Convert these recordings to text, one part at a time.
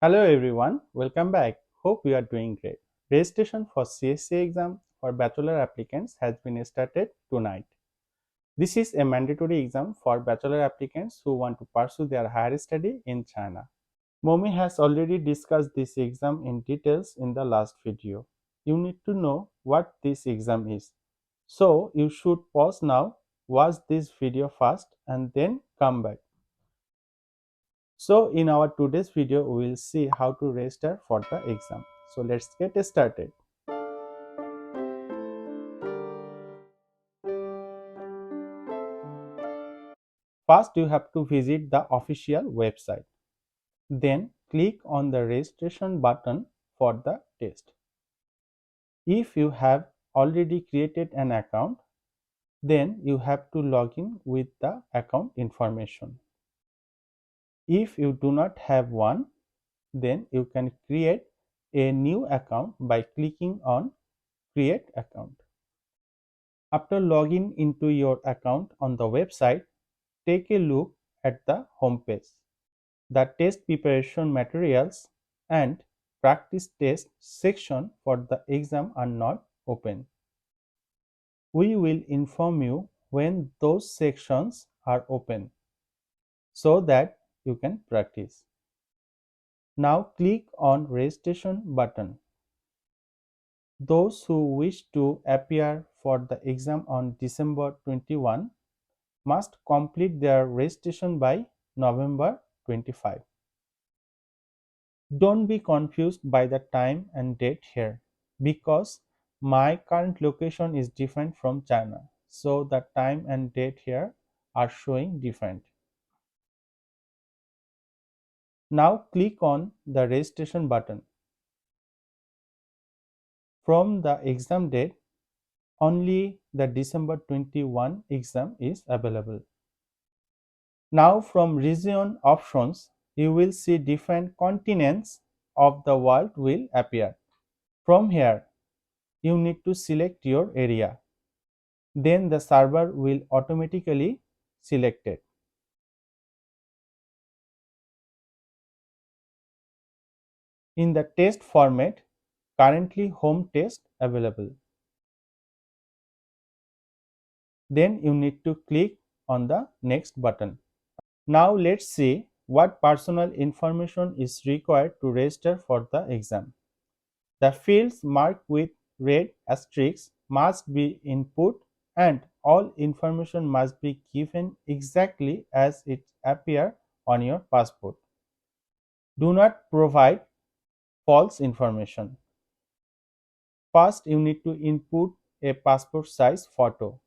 Hello everyone, welcome back. Hope you are doing great. Registration for CSCA exam for Bachelor applicants has been started tonight. This is a mandatory exam for Bachelor applicants who want to pursue their higher study in China. Momi has already discussed this exam in details in the last video. You need to know what this exam is. So you should pause now, watch this video first and then come back. So in our today's video, we will see how to register for the exam. So let's get started. First, you have to visit the official website. Then click on the registration button for the test. If you have already created an account, then you have to log in with the account information. If you do not have one, then you can create a new account by clicking on create account. After logging into your account on the website, take a look at the home page. The test preparation materials and practice test section for the exam are not open. We will inform you when those sections are open so that you can practice. Now click on registration button. Those who wish to appear for the exam on December 21 must complete their registration by November 25. Don't be confused by the time and date here because my current location is different from China. So the time and date here are showing different. Now click on the registration button. From the exam date, only the December 21 exam is available. Now from region options, you will see different continents of the world will appear. From here, you need to select your area. Then the server will automatically select it. In the test format, currently home test available. Then you need to click on the next button. Now let's see what personal information is required to register for the exam. The fields marked with red asterisks must be input and all information must be given exactly as it appears on your passport. Do not provide false information. First, you need to input a passport size photo.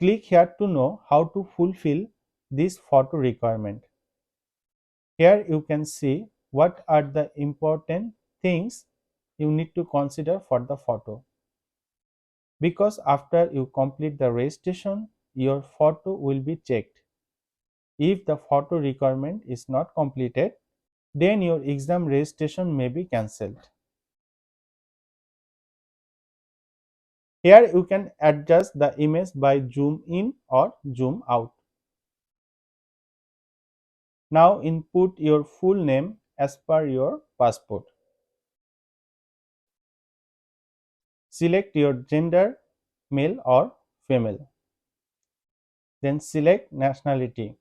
Click here to know how to fulfill this photo requirement. Here you can see what are the important things you need to consider for the photo. Because after you complete the registration, your photo will be checked. If the photo requirement is not completed, then your exam registration may be cancelled. Here you can adjust the image by zoom in or zoom out. Now input your full name as per your passport. Select your gender, male or female. Then select nationality.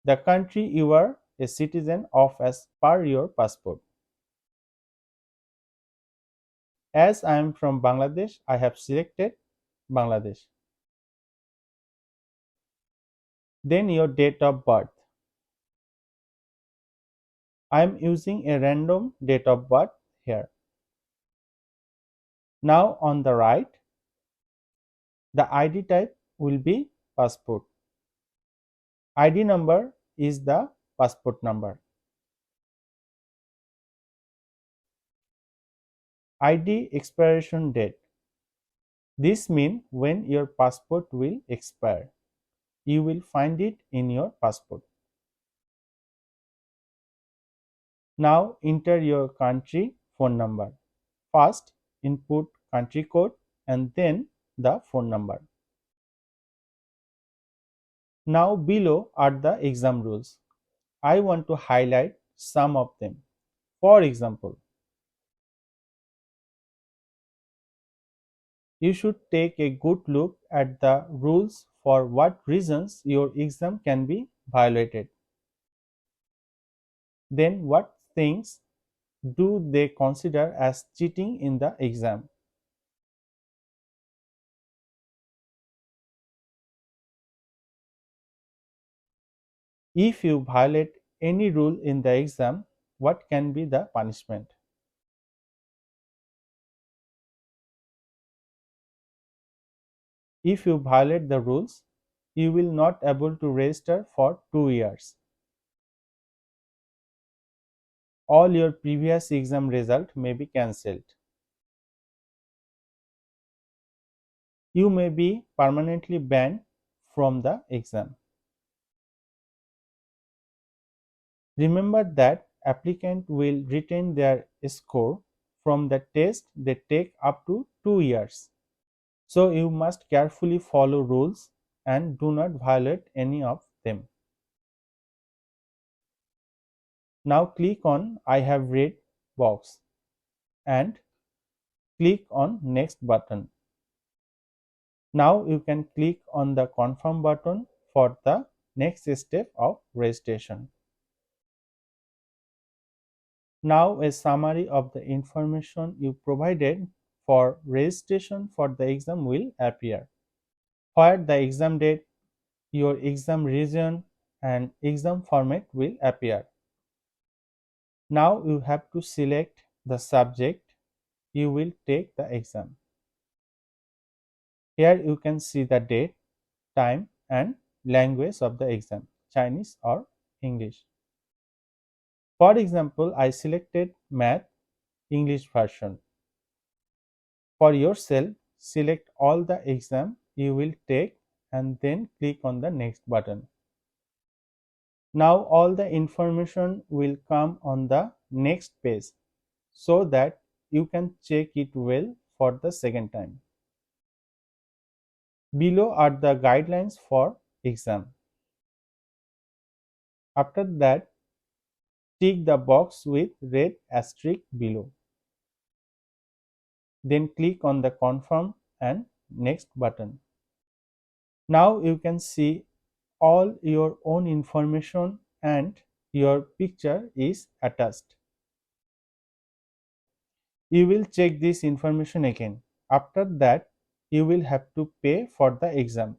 The country you are a citizen of as per your passport. As I am from Bangladesh, I have selected Bangladesh. Then your date of birth. I am using a random date of birth here. Now on the right, the ID type will be passport. ID number is the passport number. ID expiration date. This means when your passport will expire. You will find it in your passport. Now enter your country phone number. First, input country code and then the phone number. Now below are the exam rules. I want to highlight some of them. For example, you should take a good look at the rules for what reasons your exam can be violated. Then, what things do they consider as cheating in the exam? If you violate any rule in the exam, what can be the punishment? If you violate the rules, you will not able to register for 2 years. All your previous exam result may be cancelled. You may be permanently banned from the exam. Remember that applicant will retain their score from the test they take up to 2 years. So you must carefully follow rules and do not violate any of them. Now click on I have read box and click on next button. Now you can click on the confirm button for the next step of registration. Now a summary of the information you provided for registration for the exam will appear, where the exam date, your exam region and exam format will appear. Now you have to select the subject you will take the exam. Here you can see the date, time and language of the exam, Chinese or English. For example, I selected Math English version. For yourself, select all the exam you will take and then click on the next button. Now all the information will come on the next page so that you can check it well for the second time. Below are the guidelines for exam. After that, tick the box with red asterisk below. Then click on the confirm and next button. Now you can see all your own information and your picture is attached. You will check this information again. After that, you will have to pay for the exam.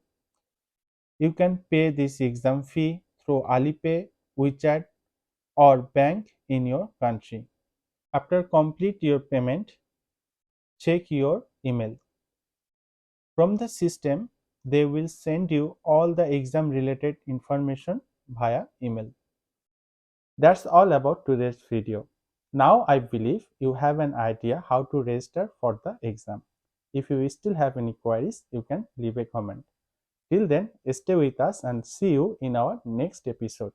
You can pay this exam fee through Alipay, WeChat or bank in your country. After complete your payment, check your email. From the system, they will send you all the exam related information via email. That's all about today's video. Now I believe you have an idea how to register for the exam. If you still have any queries, you can leave a comment. Till then, stay with us and see you in our next episode.